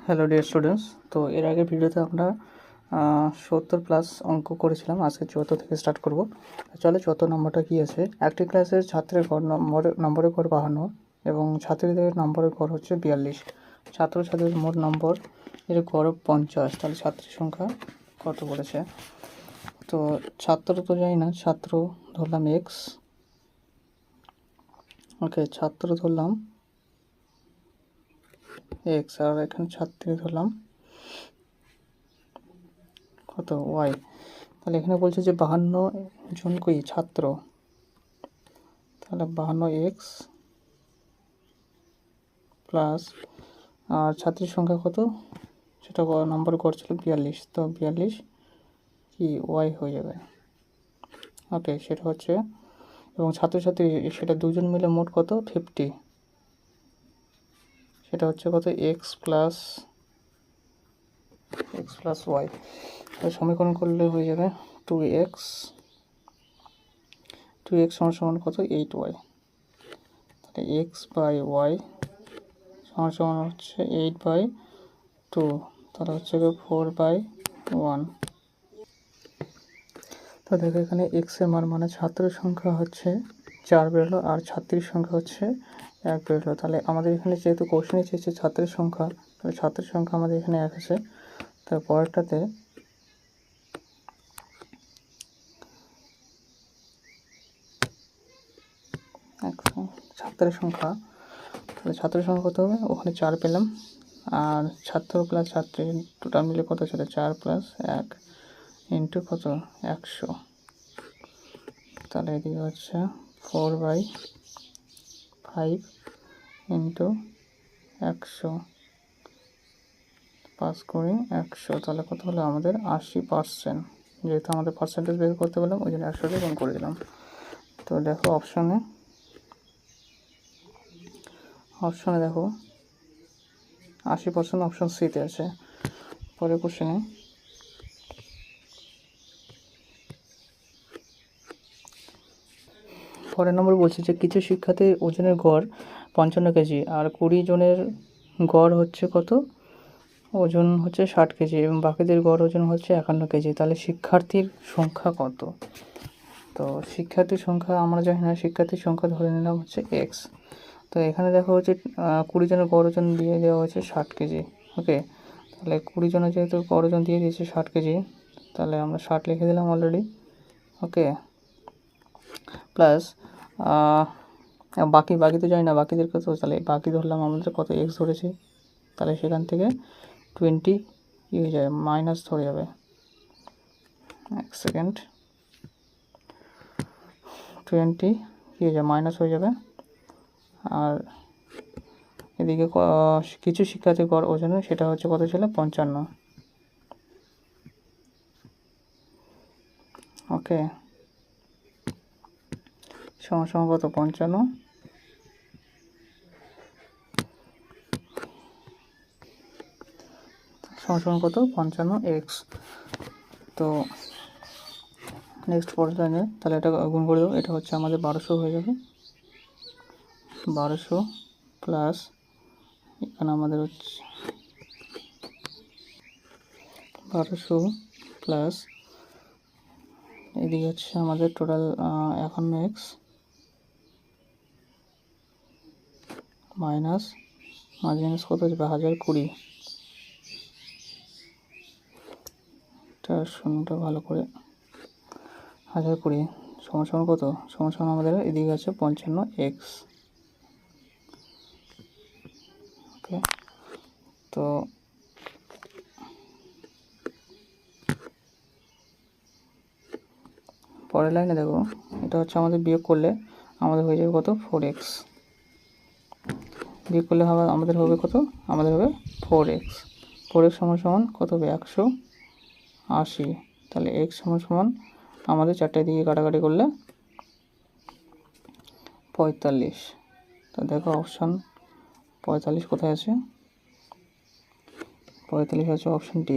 Hello dear students, তো এর আগের ভিডিওতে আমরা 70+ অঙ্ক করেছিলাম। আজকে 74 থেকে স্টার্ট করব। চলে 74 নম্বরটা কী আছে। একটি ক্লাসের ছাত্রের গড় নম্বরের গড় 52 এবং ছাত্রীদের নম্বরের গড় হচ্ছে 42। ছাত্রছাত্রীদের মোট নম্বর এর গড় 50। তাহলে ছাত্রীর সংখ্যা কত বলেছে। তো ছাত্র তো জানি না, ছাত্র ধরলাম এক্স। ওকে, ছাত্র ধরলাম এক্স, আর এখানে ছাত্রী ধরলাম কত ওয়াই। তাহলে এখানে বলছে যে 52 জন কই ছাত্র, তাহলে 52 এক্স প্লাস আর ছাত্রীর সংখ্যা কত, সেটা নম্বর করছিল 42, তো 42 কি ওয়াই হয়ে যাবে। ওকে, সেটা হচ্ছে, এবং ছাত্রছাত্রী সেটা দুজন মিলে মোট কত 50, সেটা হচ্ছে কত এক্স প্লাস ওয়াই। সমীকরণ করলে হয়ে যাবে 2x সমান কত 8y। তাহলে এক্স বাই ওয়াই সমান হচ্ছে 8/2, তাহলে হচ্ছে 4/1। তো দেখো এখানে এক্সের মান মানে ছাত্রের সংখ্যা হচ্ছে 4 বেরোলো আর ছাত্রীর সংখ্যা হচ্ছে 1 বেরোলো। তাহলে আমাদের এখানে যেহেতু কোশ্চেনে চেয়েছে ছাত্রের সংখ্যা, তাহলে ছাত্রের সংখ্যা আমাদের এখানে 1 আছে। তার পরেরটাতে ছাত্রের সংখ্যা, তাহলে ছাত্রের সংখ্যা কত হবে, ওখানে 4 পেলাম, আর ছাত্র প্লাস ছাত্রী টোটাল মিলে কত ছিল 4 + 1 ইন্টু কত 100। তাহলে এদিকে হচ্ছে 4/5 ইন্টু 100 পাস করি 100, তাহলে কত হলো আমাদের 80%। যেহেতু আমাদের পার্সেন্টেজ বের করতে বললাম, ওই জন্য 100 দিয়ে গুণ করে দিলাম। তো দেখো অপশানে দেখো 80% অপশান সিতে আছে। পরের কোশ্চেনে পরের নম্বর বলছে যে কিছু শিক্ষার্থীর ওজনের গড় 55 কেজি আর 20 জনের গড় হচ্ছে কত, ওজন হচ্ছে 60 কেজি এবং বাকিদের গড় ওজন হচ্ছে 51 কেজি। তাহলে শিক্ষার্থীর সংখ্যা কত। তো শিক্ষার্থীর সংখ্যা আমরা জানি না, শিক্ষার্থীর সংখ্যা ধরে নিলাম হচ্ছে এক্স। তো এখানে দেখা হচ্ছে 20 জনের গড় ওজন দিয়ে দেওয়া হচ্ছে 60 কেজি। ওকে, তাহলে 20 জনের যেহেতু গড় ওজন দিয়ে দিয়েছে 60 কেজি, তাহলে আমরা 60 লিখে দিলাম অলরেডি। ওকে, প্লাস বাকি তো জানি না বাকিদের কত, তাহলে বাকি ধরলাম আমাদের কত এক্স ধরেছি, তাহলে সেখান থেকে 20 কী হয়ে যাবে মাইনাস ধরে যাবে। এক সেকেন্ড, 20 কী হয়ে যাবে মাইনাস হয়ে যাবে। আর এদিকে কিছু শিক্ষার্থীর গড় ওজনে সেটা হচ্ছে কত ছিল 55। ওকে, সমান কত 55 সমান কত 55 এক্স। তো নেক্সট পরের লাইনে তাহলে এটা গুণ করে দেবো, এটা হচ্ছে আমাদের 1200 হয়ে যাবে। 1200 প্লাস এখানে আমাদের হচ্ছে 1200 প্লাস এদিকে হচ্ছে আমাদের টোটাল 51x মাইনাস মাইনাস কত হচ্ছে 1020। এটা শূন্যটা ভালো করে 1020 সমান কত, সমান আমাদের এদিকে আছে 55x। ওকে, তো পরের লাইনে দেখো এটা হচ্ছে আমাদের বিয়োগ করলে আমাদের হয়ে যাবে কত 4x। বিয়োগ করলে আমাদের হবে কত, আমাদের হবে 4x। 4x সমান কত হবে 180। তাহলে x সমান আমাদের চারটে দিকে কাটাকাটি করলে 45। তো দেখো অপশান 45 কোথায় আছে, 45 আছে অপশান ডি।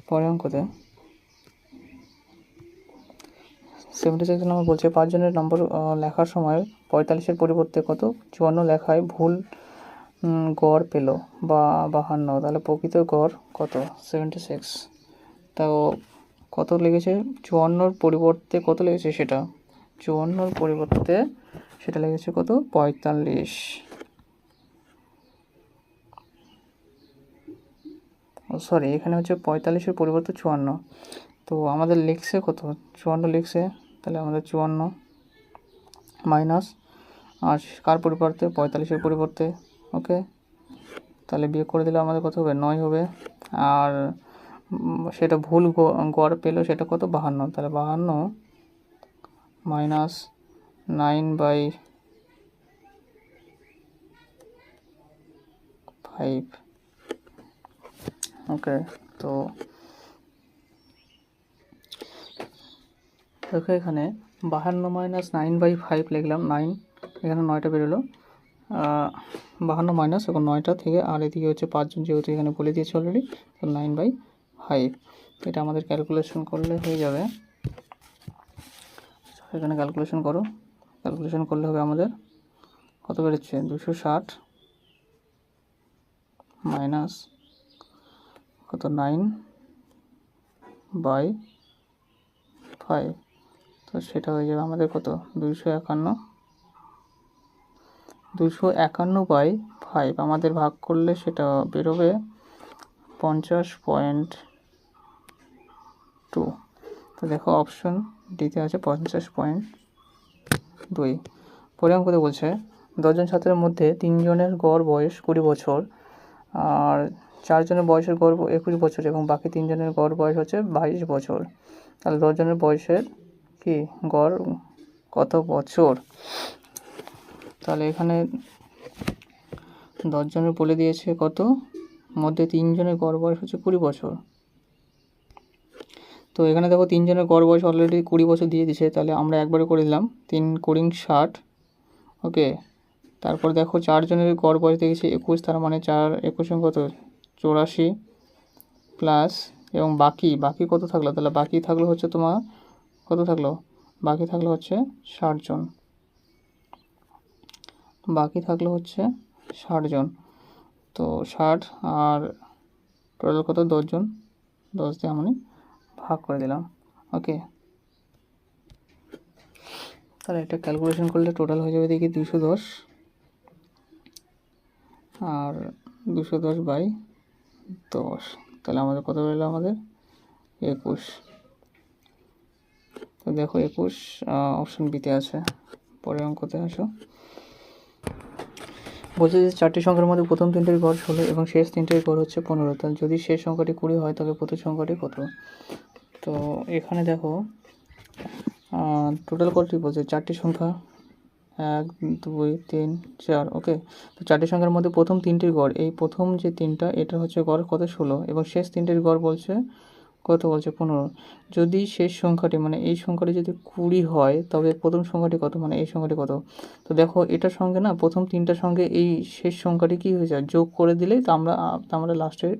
পরের অঙ্কতে 76 নম্বর বলছে 5 জনের নম্বর লেখার সময় 45-এর পরিবর্তে কত 54 লেখায় ভুল গড় পেল বা 52, তাহলে প্রকৃত গড় কত 76। তাও কত লেগেছে 54-র পরিবর্তে কত লেগেছে, সেটা 54-র পরিবর্তে সেটা লেগেছে কত 45। সরি, এখানে হচ্ছে 45-এর পরিবর্তে 54, তো আমাদের লিখছে কত 54 লিখছে, তাহলে আমাদের 54 মাইনাস আর কার পরিবর্তে 45-এর পরিবর্তে, ওকে, তাহলে বিয়োগ করে দিলে আমাদের কত হবে 9 হবে। আর সেটা ভুল গড় পেলো সেটা কত 52, তাহলে 52 মাইনাস 9/5, ওকে। তো দেখো এখানে 52 মাইনাস 9/5 লিখলাম, 9 এখানে 9টা বেরোলো, 52 মাইনাস এখন 9টা থেকে, আর এদিকে হচ্ছে 5 জন যেহেতু এখানে বলে দিয়েছে অলরেডি, তো 9/5, এটা আমাদের ক্যালকুলেশন করলে হয়ে যাবে। এখানে ক্যালকুলেশন করো, ক্যালকুলেশন করলে হবে আমাদের কত বেরোচ্ছে 260 মাইনাস কত 9/5, তো সেটা হয়ে যাবে আমাদের কত 251/5, আমাদের ভাগ করলে সেটা বেরোবে 50.2। তো দেখো অপশন ডিতে আছে 50.2। পরে অঙ্কতে বলছে 10 জন ছাত্রের মধ্যে 3 জনের গড় বয়স 20 বছর, আর 4 জনের বয়সের গড় 21 বছর এবং বাকি 3 জনের গড় বয়স হচ্ছে 22 বছর, তাহলে 10 জনের বয়সের কি গড় কত বছর। তাহলে এখানে 10 জনের বলে দিয়েছে কত, মধ্যে 3 জনের গড় বয়স হচ্ছে 20 বছর। তো এখানে দেখো 3 জনের গড় বয়স অলরেডি 20 বছর দিয়ে দিছে, তাহলে আমরা একবারে করে দিলাম 3 কুড়ি 60, ওকে। তারপর দেখো 4 জনের গড় বয়স দেখেছি 21, তার মানে 4 21 কত 84 প্লাস, এবং বাকি কত থাকলো, তাহলে বাকি থাকলো হচ্ছে তোমার কত থাকলো, বাকি থাকলো হচ্ছে 60 জন, বাকি থাকলো হচ্ছে 60 জন। তো 60 আর টোটাল কত 10 জন, 10 দিয়ে আমি ভাগ করে দিলাম, ওকে। তাহলে এটা ক্যালকুলেশন করলে টোটাল হয়ে যাবে দেখি 210, আর 210/10, তাহলে আমাদের কত বেরোলো আমাদের 21। তো দেখো 21 অপশন বিতে আছে। পরের অঙ্কতে আসো, বলছে যে 4টি সংখ্যার মধ্যে প্রথম 3টির গড় 16 এবং শেষ 3টির গড় হচ্ছে 15, তাহলে যদি শেষ সংখ্যাটি 20 হয় তাহলে প্রথম সংখ্যাটি কত। তো এখানে দেখো টোটাল কতটি বলছে 4টি সংখ্যা 1 2 3 4, ওকে। তো 4টি সংখ্যার মধ্যে প্রথম 3টির গড়, এই প্রথম যে 3টা এটা হচ্ছে গড় কত 16 এবং শেষ 3টির গড় বলছে কত, বলছে 15। যদি শেষ সংখ্যাটি মানে এই সংখ্যাটি যদি 20 হয় তবে প্রথম সংখ্যাটি কত, মানে এই সংখ্যাটি কত। তো দেখো এটার সঙ্গে না প্রথম 3টার সঙ্গে এই শেষ সংখ্যাটি কী হয়ে যায়, যোগ করে দিলেই তো আমরা লাস্টের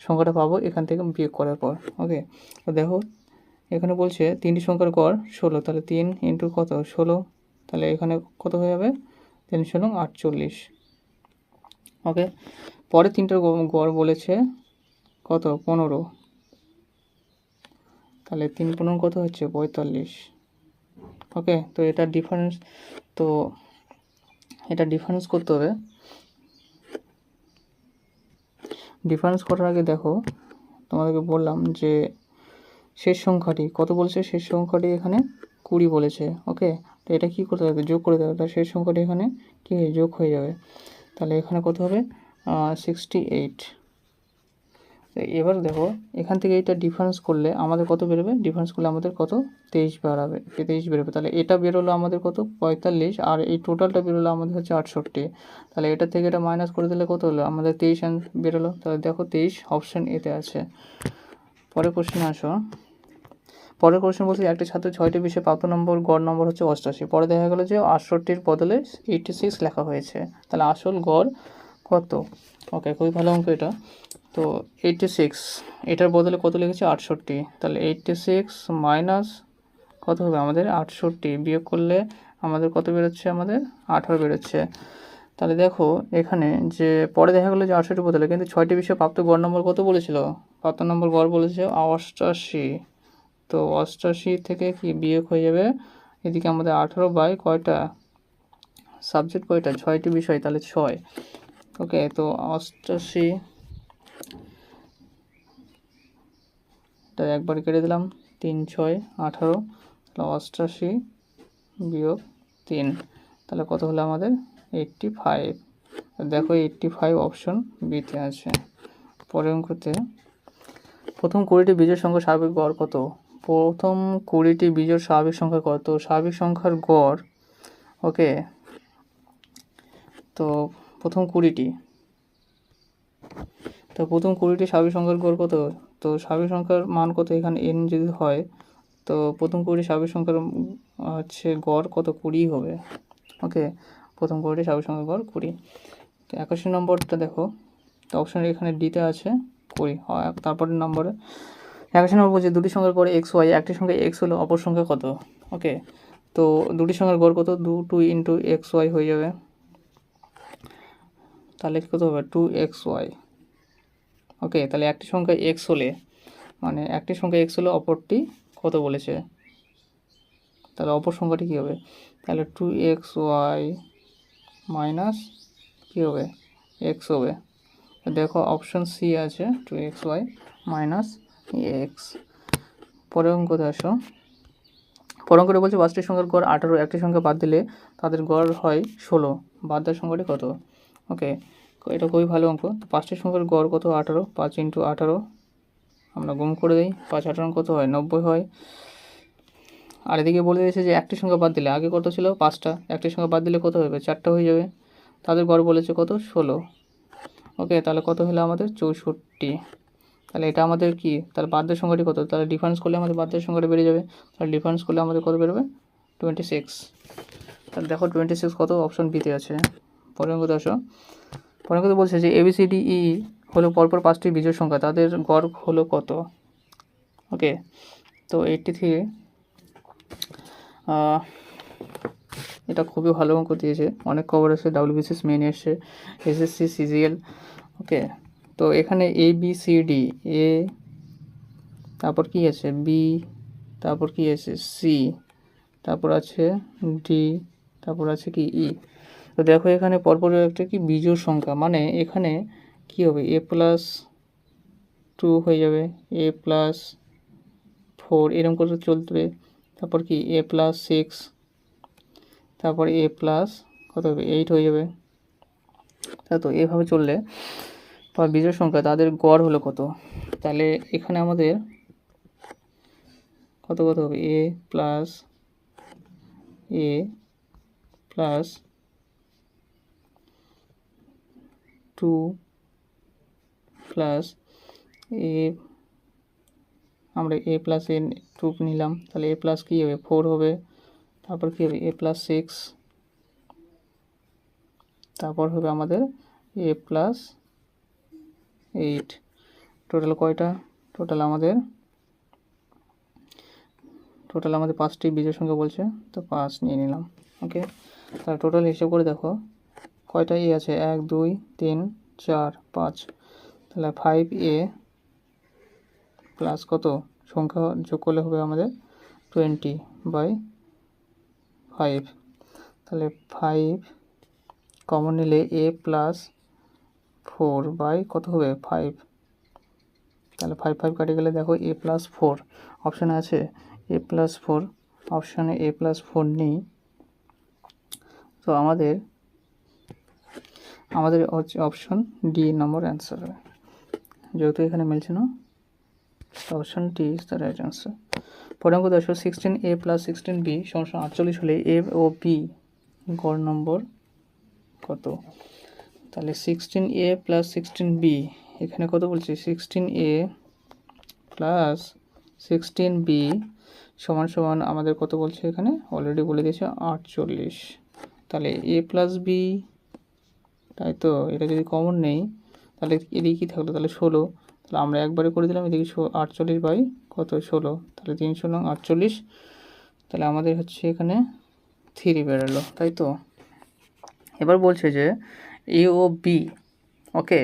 সংখ্যাটা পাবো এখান থেকে বিয়োগ করার পর, ওকে। তো দেখো এখানে বলছে 3টি সংখ্যার গড় 16, তাহলে 3 ইন্টু কত 16, তাহলে এখানে কত হয়ে যাবে 3 × 48, ওকে। পরে 3টার গড় বলেছে কত 15, তাহলে 3 × 15 কত হচ্ছে 45, ওকে। তো এটা ডিফারেন্স, তো এটা ডিফারেন্স করতে হবে। ডিফারেন্স করার আগে দেখো তোমাদেরকে বললাম যে শেষ সংখ্যাটি কত বলছে, শেষ সংখ্যাটি এখানে 20 বলেছে, ওকে। তো এটা কী করতে হবে, যোগ করে দেবে, তার শেষ সংখ্যাটি এখানে কী যোগ হয়ে যাবে, তাহলে এখানে কত হবে 68। এবার দেখো এখান থেকে এটা ডিফারেন্স করলে আমাদের কত বেরোবে, ডিফারেন্স করলে আমাদের কত 23 বেরোবে, 23 বেরোবে। তাহলে এটা বেরোলো আমাদের কত 45, আর এই টোটালটা বেরোলো আমাদের হচ্ছে 68। তাহলে এটা থেকে এটা মাইনাস করে দিলে কত হলো আমাদের 23 বেরোলো। তাহলে দেখো 23 অপশান এতে আছে। পরের কোশ্চেনে আসো, পরের কোশ্চেন বলছে একটি ছাত্র 6টি বিষয়ে প্রাপ্ত নম্বর গড় নম্বর হচ্ছে 88, পরে দেখা গেলো যে 68-র বদলে 86 লেখা হয়েছে, তাহলে আসল গড় কত, ওকে। খুবই ভালো অঙ্ক এটা। তো 86 এটার বদলে কত লিখেছে 68, তাহলে 86 মাইনাস কত হবে আমাদের 68, বিয়োগ করলে আমাদের কত বেরোচ্ছে, আমাদের 18 বেরোচ্ছে। তাহলে দেখো এখানে যে পরে দেখা গেলো যে 68 বদলে, কিন্তু 6টি বিষয়ে প্রাপ্ত গড় নম্বর কত বলেছিল, প্রাপ্ত নম্বর গড় বলেছে 88। তো 88 থেকে কি বিয়োগ হয়ে যাবে এদিকে আমাদের 18 বাই কয়টা, সাবজেক্ট কয়টা, 6টি বিষয়, তাহলে 6। ওকে, তো 88 একবার কেটে দিলাম, 3 6 18, তাহলে 88 বিয়োগ 3, তাহলে কত হলো আমাদের 85। দেখো 85 অপশন বিতে আছে। পরের অঙ্কতে প্রথম 20টি বিজোড় সংখ্যার স্বাভাবিক গড় কত, প্রথম 20টি বিজোড় স্বাভাবিক সংখ্যা কত, স্বাভাবিক সংখ্যার গড়। ওকে, তো প্রথম 20টি, তো প্রথম 20টি স্বাভাবিক সংখ্যার গড় কত, তো স্বাভাবিক সংখ্যার মান কত, এখানে n যদি হয় তো প্রথম 20টি স্বাভাবিক সংখ্যার হচ্ছে গড় কত, 20 হবে। ওকে, প্রথম 20টি স্বাভাবিক সংখ্যার গড় 20। তো 81 নম্বরটা দেখো, তো অপশন এখানে ডিতে আছে 20। তারপরের নম্বরে 81 নম্বর বলছে দুটি সংখ্যার গড় এক্স ওয়াই, একটি সংখ্যা এক্স হলো অপর সংখ্যা কত। ওকে, তো দুটি সংখ্যার গড় কত, 2 ইন্টু এক্স ওয়াই হয়ে যাবে, তাহলে কত হবে 2xy। ওকে, তাহলে একটি সংখ্যা এক্স হলে, মানে একটি সংখ্যা এক্স হলে অপরটি কত বলেছে, তাহলে অপর সংখ্যাটি কী হবে, তাহলে 2xy মাইনাস কী হবে, এক্স হবে। দেখো অপশন সি আছে 2xy মাইনাস এক্স। পরের অঙ্কতে আসো, পরের অঙ্কটা বলছে 5টি সংখ্যার গড় 18, একটি সংখ্যা বাদ দিলে তাদের গড় হয় 16, বাদ দেওয়ার সংখ্যাটি কত। ওকে, এটা খুবই ভালো অঙ্ক। তো 5টি সংখ্যার গড় কত, 18, 5 ইন্টু 18 আমরা গুণ করে দিই, 5 18 কত হয়, 90 হয়। আর এদিকে বলে দিয়েছে যে একটি সংখ্যা বাদ দিলে, আগে কত ছিল 5টা, একটি সংখ্যা বাদ দিলে কত হবে, 4টা হয়ে যাবে, তাদের গড় বলেছে কত, 16। ওকে, তাহলে কত হলো আমাদের 64। তাহলে এটা আমাদের কি, তাহলে বাদ্যের সংখ্যাটি কত, তাহলে ডিফারেন্স করলে আমাদের বাদ্যের সংখ্যাটা বেড়ে যাবে, তাহলে ডিফারেন্স করলে আমাদের কত বেরোবে, 26। তাহলে দেখো 26 কত, অপশন বিতে আছে। পরের অঙ্কতে আসো, পরের অঙ্কতে বলছে যে ABCDE হলো পরপর 5টি বিজোড় সংখ্যা, তাদের গড় হলো কত। ওকে, তো 83, এটা খুবই ভালো অঙ্ক দিয়েছে, অনেক খবর এসে, WBCS মেন এসছে, SSC CGL। ওকে, তো এখানে ABCD, এ, তারপর কি আছে বি, তারপর কি আছে সি, তারপর আছে ডি, তারপর আছে কি ই। তো দেখো এখানে পরপর একটা কি বিজোড় সংখ্যা, মানে এখানে কি হবে, A+2 হয়ে যাবে, A+4 এরকম করে চলবে, তারপর কি A+6, তারপর A+ কত হবে 8 হয়ে যাবে। তাই তো এভাবে চললে বা বিজোড় সংখ্যা তাদের গড় হলো কত, তাহলে এখানে আমাদের কত কত হবে, A প্লাস টু প্লাস এ, আমরা A+2 নিলাম, তাহলে A+ কী হবে 4 হবে, তারপর কী হবে A+6, তারপর হবে আমাদের A+8। টোটাল কয়টা, টোটাল আমাদের 5টি বিজোড় সংখ্যা বলছে, তো 5 নিয়ে নিলাম। ওকে, তাহলে টোটাল হিসেব করে দেখো কয়টা এ আছে, 1 2 3 4 5, তাহলে 5A প্লাস কত, সংখ্যা যোগ করলে হবে আমাদের 20/5, তাহলে 5 কমন নিলে A+4 বাই কত হবে 5, তাহলে 5 5 কাটে গেলে দেখো A+4 অপশানে আছে, A+4 অপশানে A+4 নেই, তো আমাদের হচ্ছে অপশন ডি নম্বর অ্যান্সার হবে, যেহেতু এখানে মিলছে না, option D is the right answer. পরের অঙ্ক দেখো 16A + 16B = 48 হলে এ ও বি গড় নম্বর কত। তাহলে 16A + 16B এখানে কত বলছে, 16A + 16B সমান আমাদের কত বলছে, এখানে অলরেডি বলে দিয়েছে 48। তাহলে A+B, তাই তো, এটা যদি কমন নেই তাহলে এদিকে কী থাকলো, তাহলে 16, তাহলে আমরা একবারে করে দিলাম, এদিকে 48 বাই কত 16, তাহলে 3 × 48, তাহলে আমাদের হচ্ছে এখানে 3 বেরোলো, তাই তো। এবার বলছে যে এ ও বি, ওকে,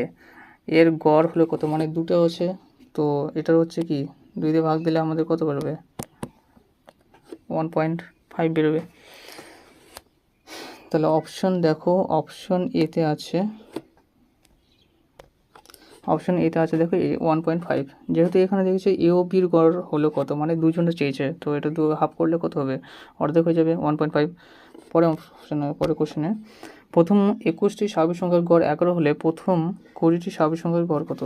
এর গড় হলো কত, মানে দুটো আছে, তো এটার হচ্ছে কি 2 দিয়ে ভাগ দিলে আমাদের কত বেরোবে, 1.5 বেরোবে। তাহলে অপশন দেখো, অপশন এতে আছে দেখো 1.5। যেহেতু এখানে দেখেছি এ ও বির গড় হলো কত, মানে দুজনে চেয়েছে, তো এটা হাফ করলে কত হবে, অর্ধেক হয়ে যাবে 1.5। পরে কোশ্চেনে প্রথম 21টি স্বাভাবিক সংখ্যার গড় 11 হলে প্রথম 20টি স্বাভাবিক সংখ্যার গড় কত।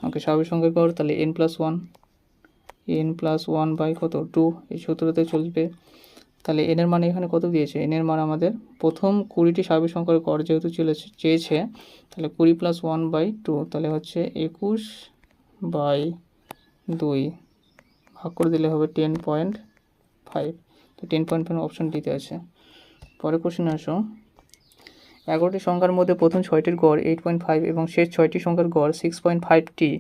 ওকে, স্বাভাবিক সংখ্যার গড় তাহলে n+1 বাই কত 2, এই সূত্রতে চলবে। তাহলে n এর মান এখানে কত দিয়েছে, n এর মান আমাদের প্রথম 20টি স্বাভাবিক সংখ্যার গড় যেহেতু চেয়েছে, তাহলে 20 + 1/2, তাহলে হচ্ছে 21/2 ভাগ করে দিলে হবে 10.5। তো 10.5 অপশন ডিতে আছে। পরে কোশ্চেন আসো, 11টি সংখ্যার মধ্যে প্রথম 6টির গড় 8.5 এবং শেষ 6টি সংখ্যার গড় 6.5টি।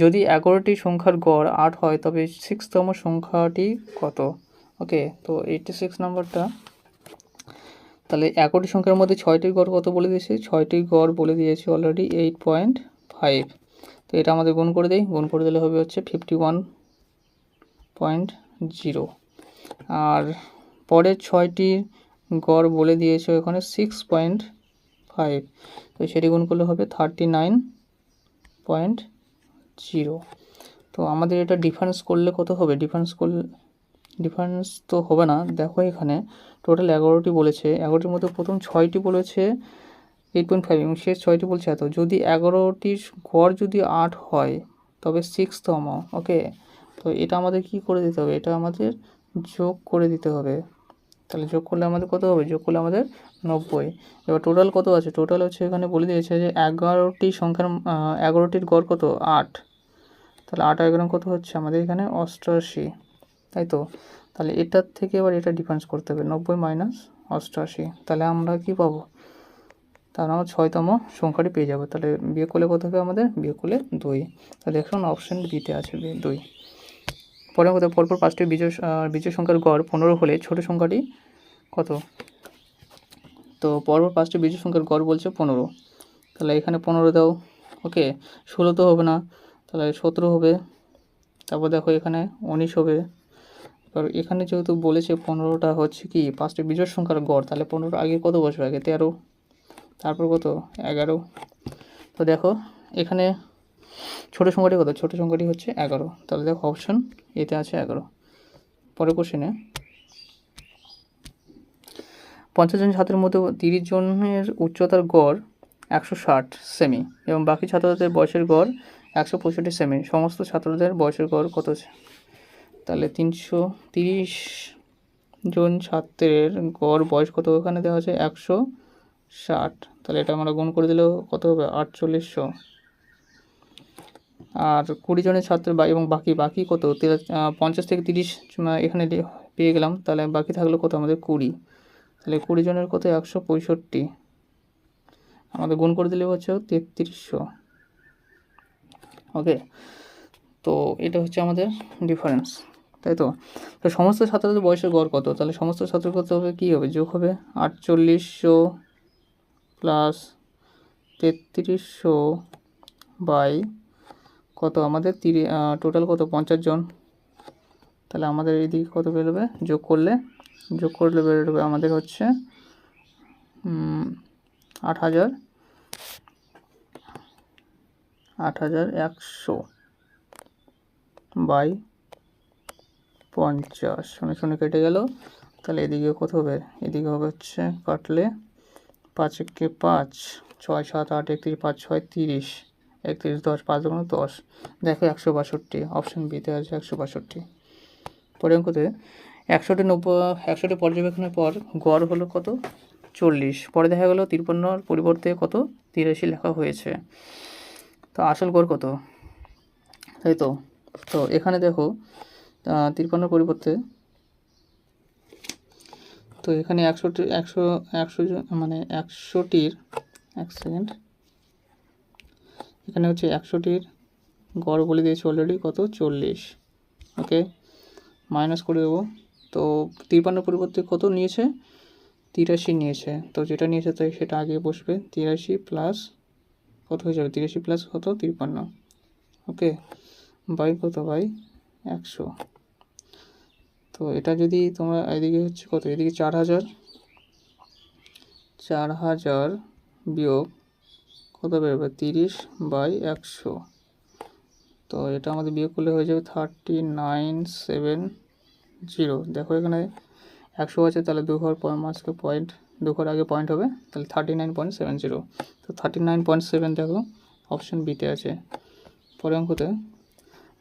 যদি 11টি সংখ্যার গড় 8 হয় তবে 6তম সংখ্যাটি কত। ওকে, তো 86 নাম্বারটা, তাহলে 11টি সংখ্যার মধ্যে 6টির গড় কত বলে দিয়েছে, 6টির গড় বলে দিয়েছে অলরেডি 8.5। তো এটা আমাদের গুণ করে দেই, গুণ করে দিলে হবে হচ্ছে 51.0। আর পরের 6টির গড় বলে দিয়েছে ওখানে 6.5, তো সেটি গুণ করলে হবে 39.0। তো আমাদের এটা ডিফারেন্স করলে কত হবে, ডিফারেন্স তো হবে না। দেখো এখানে টোটাল 11টি বলেছে, 11টির মধ্যে প্রথম 6টি বলেছে 8.5 এবং শেষ 6টি বলছে এত। যদি 11টির গড় যদি 8 হয় তবে 6তম, ওকে, তো এটা আমাদের কি করে দিতে হবে, এটা আমাদের যোগ করে দিতে হবে। তাহলে যোগ করলে আমাদের কত হবে, যোগ করলে আমাদের 90। এবার টোটাল কত আছে, টোটাল হচ্ছে এখানে বলে দিয়েছে যে 11টির গড় কত 8, তাহলে 8 11 কত হচ্ছে আমাদের এখানে 88, তাই তো। তাহলে এটার থেকে এবার এটা ডিফারেন্স করতে হবে, 90 - 88, তাহলে আমরা কি পাবো, তাহলে আমরা 6তম সংখ্যাটি পেয়ে যাবো। তাহলে বিয়োগ করলে কত হবে আমাদের, বিয়োগ করলে 2। তাহলে এখন অপশন বিতে আছে 2। পরে কত, পরপর 5টি বিজোড় সংখ্যার গড় 15 হলে ছোট সংখ্যাটি কত। তো পরপর 5টি বিজোড় সংখ্যার গড় বলছে 15, তাহলে এখানে 15 দাও। ওকে, 16 তো হবে না, তাহলে 17 হবে। তারপর দেখো এখানে 19 হবে। এবার এখানে যেহেতু বলেছে 15টা হচ্ছে কি 5টি বিজোড় সংখ্যার গড়, তাহলে 15 আগে কত বসবে, আগে 13, তারপর কত 11। তো দেখো এখানে ছোট সংখ্যাটি কত, ছোট সংখ্যাটি হচ্ছে 11, তাহলে দেখো অপশন এতে আছে 11। পরে কোশ্চেনে 50 জন ছাত্রের মধ্যে 30 জনের উচ্চতার গড় 160 সেমি এবং বাকি ছাত্রদের বয়সের গড় 165 সেমি। সমস্ত ছাত্রদের বয়সের গড় কত আছে। তাহলে 330 জন ছাত্রের গড় বয়স কত, ওখানে দেওয়া আছে 160, তাহলে এটা আমরা গুণ করে দিলেও কত হবে 4800। আর 20 জনের ছাত্র এবং বাকি কত 50 থেকে 30 এখানে পেয়ে গেলাম, তাহলে বাকি থাকলো কত আমাদের 20, তাহলে 20 জনের কত 165, আমাদের গুণ করে দিলে হচ্ছে 3300। ওকে, তো এটা হচ্ছে আমাদের ডিফারেন্স, তাই তো। তো সমস্ত ছাত্রদের বয়সের গড় কত, তাহলে সমস্ত ছাত্র কত হবে, কী হবে, যোগ হবে 4800 প্লাস 3300 বাই কত আমাদের টোটাল কত 50 জন, তাহলে আমাদের এইদিকে কত বেরোবে, যোগ করলে বেরোবে আমাদের হচ্ছে 8100 বাই 50, শুনে কেটে গেল। তাহলে এদিকে কত হবে, এদিকে হবে হচ্ছে কাটলে 5 একে 5, 6 7 8 31 5 6 30, 31 10 5 10, দেখো 162, অপশন বিতে আছে 162। পরে অঙ্কতে 100টি পর্যবেক্ষণের পর গড় হলো কত 40, পরে দেখা গেল 53 পরিবর্তে কত 83 লেখা হয়েছে, তো আসল গড় কত, তাই তো। তো এখানে দেখো 53 পরিবর্তে, তো এখানে 100 মানে 100টির, এক সেকেন্ড, এখানে হচ্ছে 100টির গড় বলে দিয়েছে অলরেডি কত 40। ওকে, মাইনাস করে দেবো তো 53 পরিবর্তে কত নিয়েছে, 83 নিয়েছে। তো যেটা নিয়েছে তাই সেটা আগে বসবে, 83 প্লাস কত হয়ে যাবে, 83 প্লাস কত 53, ওকে, বাই কত, বাই 100। তো এটা যদি তোমরা এদিকে হচ্ছে কত, এদিকে 4000 বিয়োগ কত বেরোবে, 30/100। তো এটা আমাদের বিয়োগ করলে হয়ে যাবে 3970। দেখো এখানে 100 আছে, তাহলে 2 ঘর মাঝকে পয়েন্ট, 2 ঘর আগে পয়েন্ট হবে, তাহলে 39.70। তো 39.7 দেখো অপশন বিতে আছে। পরের অঙ্কতে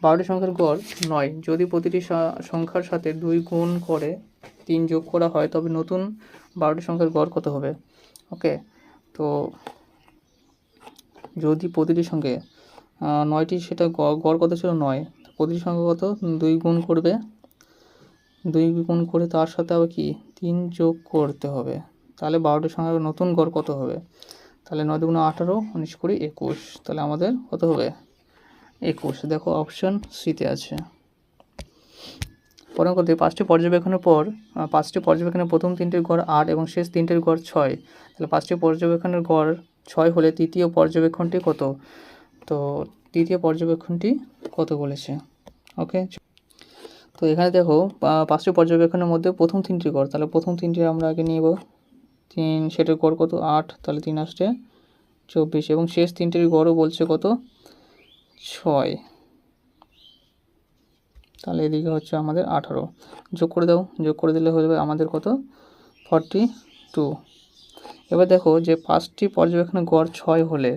12টি সংখ্যার গড় 9, যদি প্রতিটি সংখ্যার সাথে 2 গুণ করে 3 যোগ করা হয় তবে নতুন 12টি সংখ্যার গড় কত হবে। ওকে, তো যদি প্রতিটি সঙ্গে 9টি, সেটা গড় কত ছিল 9, প্রতিটি সংখ্যা কত 2 গুণ করবে, 2 গুণ করে তার সাথে আবার কি 3 যোগ করতে হবে, তাহলে 12টি সংখ্যার নতুন গড় কত হবে। তাহলে 9 দুগুণ 18, 19 কুড়ি 21, তাহলে আমাদের কত হবে 21। দেখো অপশন সিতে আছে। পরের করতে 5টি পর্যবেক্ষণের পর 5টি পর্যবেক্ষণের প্রথম 3টির গড় 8 এবং শেষ 3টির গড় 6, তাহলে 5টি পর্যবেক্ষণের গড় 6 হলে তৃতীয় পর্যবেক্ষণটি কত। তো তৃতীয় পর্যবেক্ষণটি কত বলেছে। ওকে, তো এখানে দেখো 5টি পর্যবেক্ষণের মধ্যে প্রথম 3টির গড়, তাহলে প্রথম 3টি আমরা আগে নিব, 3, সেটার গড় কত 8, তাহলে 3 আসছে 24, এবং শেষ 3টির গড়ও বলছে কত 6, তাহলে এদিকে হচ্ছে আমাদের 18। যোগ করে দাও, যোগ করে দিলে হয়ে যাবে আমাদের কত 42। এবার দেখো যে 5টি পর্যবেক্ষণের গড় 6 হলে,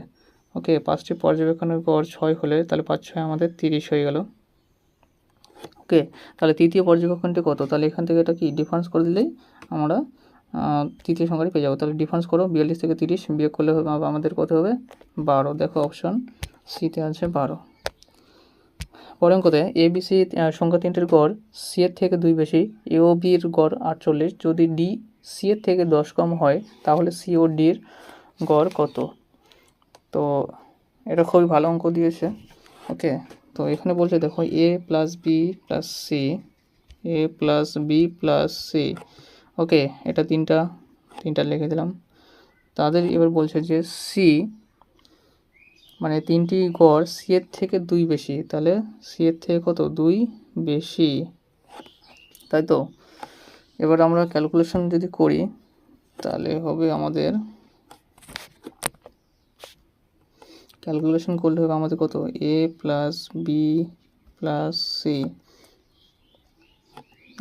ওকে, 5টি পর্যবেক্ষণের গড় 6 হলে তাহলে 5 6 আমাদের 30 হয়ে গেল। ওকে, তাহলে তৃতীয় পর্যবেক্ষণটি কত, তাহলে এখান থেকে এটা কি ডিফারেন্স করে দিলেই আমরা তৃতীয় সংখ্যাটি পেয়ে যাবো। তাহলে ডিফারেন্স করো, 42 থেকে 30 বিয়োগ করলে আমাদের কত হবে 12। দেখো অপশন সিতে আছে 12। পরের অঙ্কতে এ বি সি সংখ্যা 3টির গড় সি এর থেকে 2 বেশি, এ ও বির গড় 48, যদি ডি সি এর থেকে 10 কম হয় তাহলে সি ও ডির গড় কত। তো এটা খুবই ভালো অঙ্ক দিয়েছে। ওকে, তো এখানে বলছে দেখো এ প্লাস বি প্লাস সি, এ প্লাস বি প্লাস সি, ওকে, এটা তিনটা লিখে দিলাম। তাদের এবার বলছে যে সি মানে 3টি গড় সি এর থেকে 2 বেশি, তাহলে সি এর থেকে কত 2 বেশি, তাই তো। এবার আমরা ক্যালকুলেশন যদি করি তাহলে হবে আমাদের, ক্যালকুলেশন করলে হবে আমাদের কত এ প্লাস বি প্লাস সি,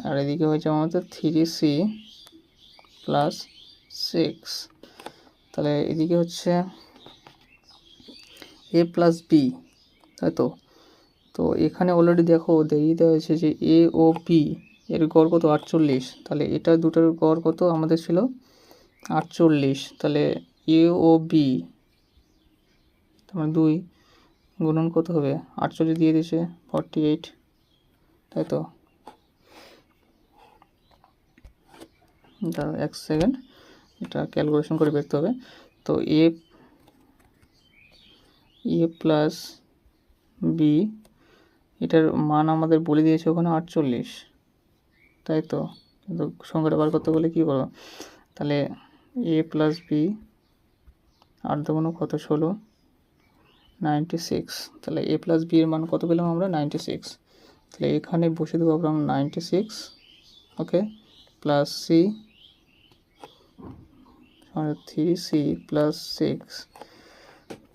আর এদিকে হয়েছে আমাদের 3c প্লাস 6, তাহলে এদিকে হচ্ছে এ প্লাস বি, তাই তো। তো এখানে অলরেডি দেখো দেখিয়ে দেওয়া হয়েছে যে এ ও বি এর গড় কত 48, তাহলে এটা দুটোর গড় কত আমাদের ছিল 48, তাহলে এ ও বি তোমার 2 গুণন কত হবে 48 দিয়ে দিয়েছে 48, তাই তো। দাঁড়াও 1 সেকেন্ড, এটা ক্যালকুলেশন করে বেরতে হবে। তো এ প্লাস বি এটার মান আমাদের বলে দিয়েছে ওখানে 48, তাই তো। কিন্তু সংখ্যাটা বার করতে বলে কী করবো, তাহলে এ প্লাস বি 8 দুগুণ কত 16, 96, তাহলে এ প্লাস বি এর মান কত পেলাম আমরা 96, তাহলে এখানে বসে দেবো আমরা 96, ওকে, প্লাস সি 3c প্লাস 6।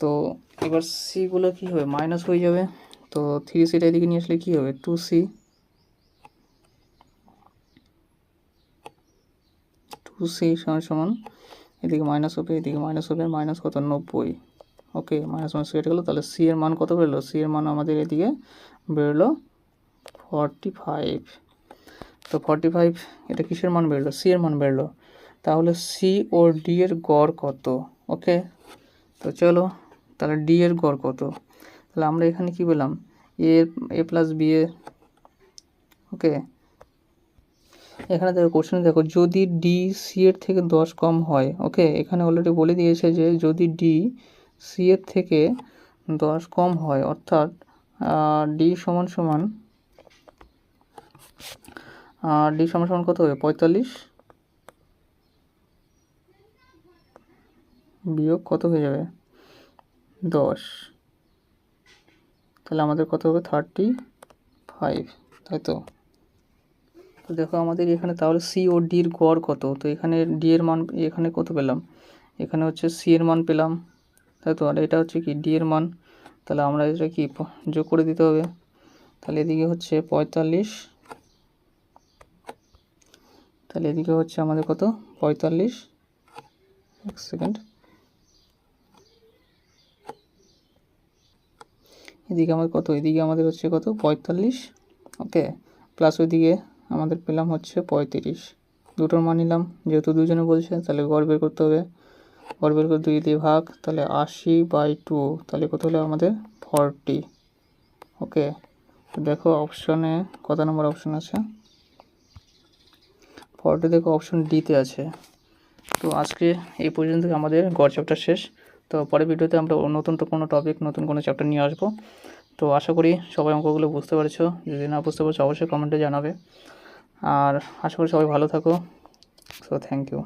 তো এবার সিগুলো কী হবে মাইনাস হয়ে যাবে, তো 3cটা এদিকে নিয়ে আসলে কী হবে 2c, 2c সমান এদিকে মাইনাস হবে, এদিকে মাইনাস হবে, মাইনাস কত 90, ওকে, মাইনাস মাইনাস কেটে গেলো, তাহলে সি এর মান কত বেরোলো, সি এর মান আমাদের এদিকে বেরোলো 45। তো 45 এটা কিসের মান বেরোলো, সি এর মান বেরোলো, তাহলে সি ও ডি এর গড় কত। ওকে, তো চলো তাহলে ডি এর গড় কত, তাহলে আমরা এখানে কি পেলাম এ প্লাস বি এ, ওকে, এখানে দেখো কোশ্চেনে দেখো যদি ডি সি এর থেকে 10 কম হয়, ওকে, এখানে অলরেডি বলে দিয়েছে যে যদি ডি সি এর থেকে 10 কম হয়, অর্থাৎ ডি সমান আর ডি সমান সমান কত হবে 45 বিয়োগ কত হয়ে যাবে 10, তাহলে আমাদের কত হবে 35, তাই তো। তো দেখো আমাদের এখানে তাহলে সি ও ডির গড় কত, তো এখানে ডি এর মান এখানে কত পেলাম, এখানে হচ্ছে সি এর মান পেলাম, তাই তো। আর এটা হচ্ছে কি ডি এর মান, তাহলে আমরা এটা কি যোগ করে দিতে হবে, তাহলে এদিকে হচ্ছে 45, তাহলে এদিকে হচ্ছে আমাদের কত 45, এক সেকেন্ড, এদিকে আমাদের কত, এদিকে আমাদের হচ্ছে কত 45, ওকে, প্লাস ওইদিকে আমাদের পেলাম হচ্ছে 35, দুটোর মান নিলাম, যেহেতু দুজনে বলছে তাহলে গড় বের করতে হবে, গড় বের করে 2 দিয়ে ভাগ, তাহলে 80/2, তাহলে কত হলো আমাদের 40, ওকে। তো দেখো অপশানে কত নম্বর অপশান আছে, 40 দেখো অপশন ডিতে আছে। তো আজকে এই পর্যন্ত আমাদের গড় চ্যাপ্টার শেষ। তো পরের ভিডিওতে আমরা নতুন কোনো টপিক, নতুন কোনো চ্যাপ্টার নিয়ে আসবো। তো আশা করি সবাই অঙ্কগুলো বুঝতে পারছো, যদি না বুঝতে পারছো অবশ্যই কমেন্টে জানাবে, আর আশা করি সবাই ভালো থাকো। So thank you.